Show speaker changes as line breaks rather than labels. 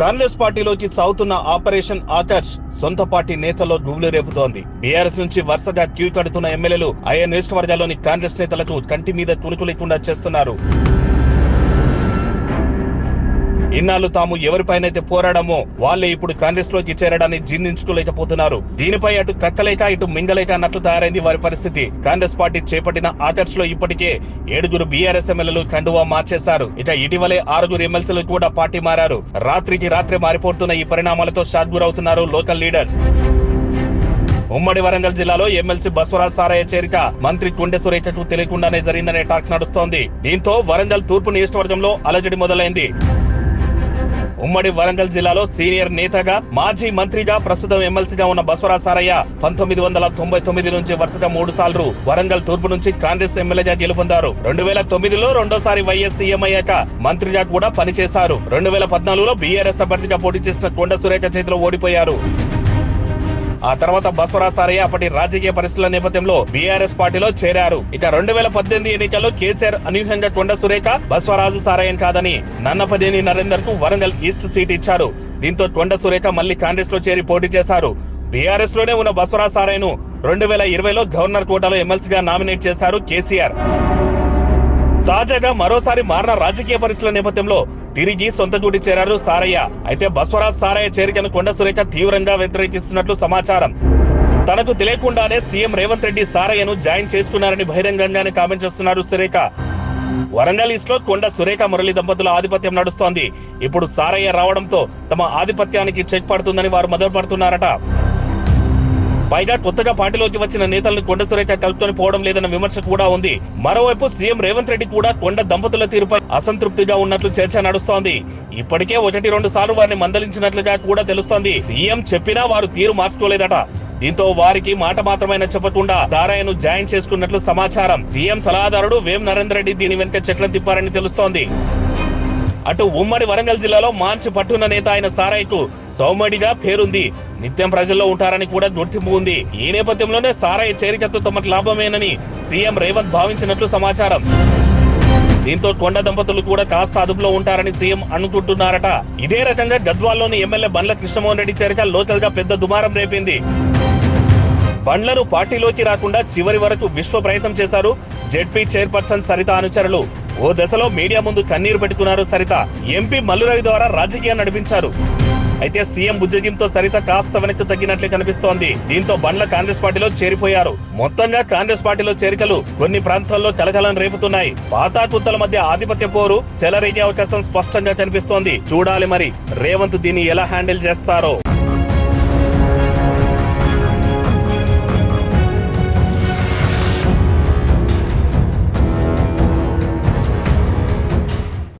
కాంగ్రెస్ పార్టీలోకి సాగుతున్న ఆపరేషన్ ఆకర్ష్ సొంత పార్టీ నేతల్లో గుబులు రేపుతోంది. బీఆర్ఎస్ నుంచి వరుసగా క్యూ కడుతున్న ఎమ్మెల్యేలు ఆయా నియోజకవర్గాల్లోని కాంగ్రెస్ నేతలకు కంటి మీద తుణుకు లేకుండా చేస్తున్నారు. ఇన్నాళ్ళు తాము ఎవరిపైనైతే పోరాడమో వాళ్లే ఇప్పుడు కాంగ్రెస్ లోకి చేరడాన్ని జీర్ణించుకోలేకపోతున్నారు. దీనిపై అటు కక్కలేక ఇటు మింగలేక అన్నట్లు తయారైంది వారి పరిస్థితి. కాంగ్రెస్ పార్టీ చేపట్టిన ఆకర్ష్ లో ఇప్పటికే 7 బీఆర్ఎస్ ఎమ్మెల్యేలు కండువా మార్చేశారు. ఇక ఇటీవలే 6 ఎమ్మెల్సీలు కూడా పార్టీ మారారు. రాత్రికి రాత్రే మారిపోతున్న ఈ పరిణామాలతో షాక్ గురవుతున్నారు లోకల్ లీడర్స్. ఉమ్మడి వరంగల్ జిల్లాలో ఎమ్మెల్సీ బస్వరాజ్ సారయ్య చేరిక మంత్రి కొండె సురేఖకు తెలియకుండానే జరిగిందనే టాక్ నడుస్తోంది. దీంతో వరంగల్ తూర్పు నియోజకవర్గంలో అలజడి మొదలైంది. ఉమ్మడి వరంగల్ జిల్లాలో సీనియర్ నేతగా మాజీ మంత్రిగా ప్రస్తుతం ఎమ్మెల్సీగా ఉన్న బస్వరాజ్ సారయ్య 1999 నుంచి వరుసగా 3 సార్లు వరంగల్ తూర్పు నుంచి కాంగ్రెస్ ఎమ్మెల్యేగా గెలుపొందారు. 2009లో రెండోసారి వైఎస్ సీఎం అయ్యాక మంత్రిగా కూడా పనిచేశారు. 2014లో బీఆర్ఎస్ అభ్యర్థిగా పోటీ చేసిన కొండ సురేఖ చేతిలో ఓడిపోయారు. ఆ తర్వాత బస్వరాజ్ సారయ్య అప్పటి రాజకీయ పరిస్థితుల నేపథ్యంలో బీఆర్ఎస్ పార్టీలో చేరారు. ఇక 2018 ఎన్నికల్లో కేసీఆర్ అనూహ్యంగా కొండ సురేఖ బస్వరాజు సారయ్య కాదని నన్నపనేని నరేందర్ కు వరంగల్ ఈస్ట్ సీట్ ఇచ్చారు. దీంతో కొండ సురేఖ మళ్లీ కాంగ్రెస్ లో చేరి పోటీ చేశారు. బీఆర్ఎస్ లోనే ఉన్న బస్వరాజ్ సారయ్యను 2020లో గవర్నర్ కోటాలో ఎమ్మెల్సీగా నామినేట్ చేశారు కేసీఆర్. తాజాగా మరోసారి మారిన రాజకీయ పరిస్థితుల నేపథ్యంలో తిరిగి సొంత గూడి చేరారు సారయ్య. అయితే బస్వరాజ్ సారయ్య చేరికను కొండ సురేఖ తీవ్రంగా వ్యతిరేకిస్తున్నట్లు సమాచారం. తనకు తెలియకుండానే సీఎం రేవంత్ రెడ్డి సారయ్యను జాయిన్ చేసుకున్నారని బహిరంగంగానే కామెంట్ చేస్తున్నారు సురేఖ. వరంగల్ ఈస్ట్ లో కొండ సురేఖ మురళి దంపతుల ఆధిపత్యం నడుస్తోంది. ఇప్పుడు సారయ్య రావడంతో తమ ఆధిపత్యానికి చెక్ పడుతుందని వారు మొదలుపడుతున్నారట. పైగా కొత్తగా పార్టీలోకి వచ్చిన నేతలను కొండ సురేఖ కలుపుకొని పోవడం లేదన్న విమర్శ కూడా ఉంది. మరోవైపు సీఎం రేవంత్ రెడ్డి కూడా కొండ దంపతుల తీరుపై అసంతృప్తిగా ఉన్నట్లు చర్చ నడుస్తోంది. ఇప్పటికే 1-2 సార్లు వారిని మందలించినట్లుగా కూడా తెలుస్తోంది. సీఎం చెప్పినా వారు తీరు మార్చుకోలేదట. దీంతో వారికి మాట మాత్రమైనా చెప్పకుండా సారయ్యను జాయిన్ చేసుకున్నట్లు సమాచారం. సీఎం సలహాదారుడు వేం నరేందర్ రెడ్డి దీని వెనుక చక్రం తిప్పారని తెలుస్తోంది. అటు ఉమ్మడి వరంగల్ జిల్లాలో మంచి పట్టున్న నేత అయిన సారయ్యకు సౌమ్యుడిగా పేరుంది. నిత్యం ప్రజల్లో ఉంటారని కూడా గుర్తింపు ఉంది. ఈ నేపథ్యంలోనే సారయ్య చేరికతో తమకు లాభమేనని సీఎం రేవంత్ భావించినట్లు సమాచారం. దీంతో కొండ దంపతులు కూడా కాస్త అదుపులో ఉంటారని సీఎం అనుకుంటున్నారట. ఇదే రకంగా గద్వాల్లోని ఎమ్మెల్యే బండ్ల కృష్ణమోహన్ రెడ్డి చేరిక లోకల్ గా పెద్ద దుమారం రేపింది. బండ్లను పార్టీలోకి రాకుండా చివరి వరకు విశ్వ ప్రయత్నం చేశారు జెడ్పీ చైర్పర్సన్ సరిత అనుచరులు. ఓ దశలో మీడియా ముందు కన్నీరు పెట్టుకున్నారు సరిత. ఎంపీ మల్లురవి ద్వారా రాజకీయాన్ని నడిపించారు. అయితే సీఎం బుజ్జగింతో సరిత కాస్త వెనక్కి తగ్గినట్లే కనిపిస్తోంది. దీంతో బండ్ల కాంగ్రెస్ పార్టీలో చేరిపోయారు. మొత్తంగా కాంగ్రెస్ పార్టీలో చేరికలు కొన్ని ప్రాంతాల్లో కలకలం రేపుతున్నాయి. పాత కుత్తల మధ్య ఆధిపత్య పోరు చెలరేగే అవకాశం స్పష్టంగా కనిపిస్తోంది. చూడాలి మరి రేవంత్ దీన్ని ఎలా హ్యాండిల్ చేస్తారో.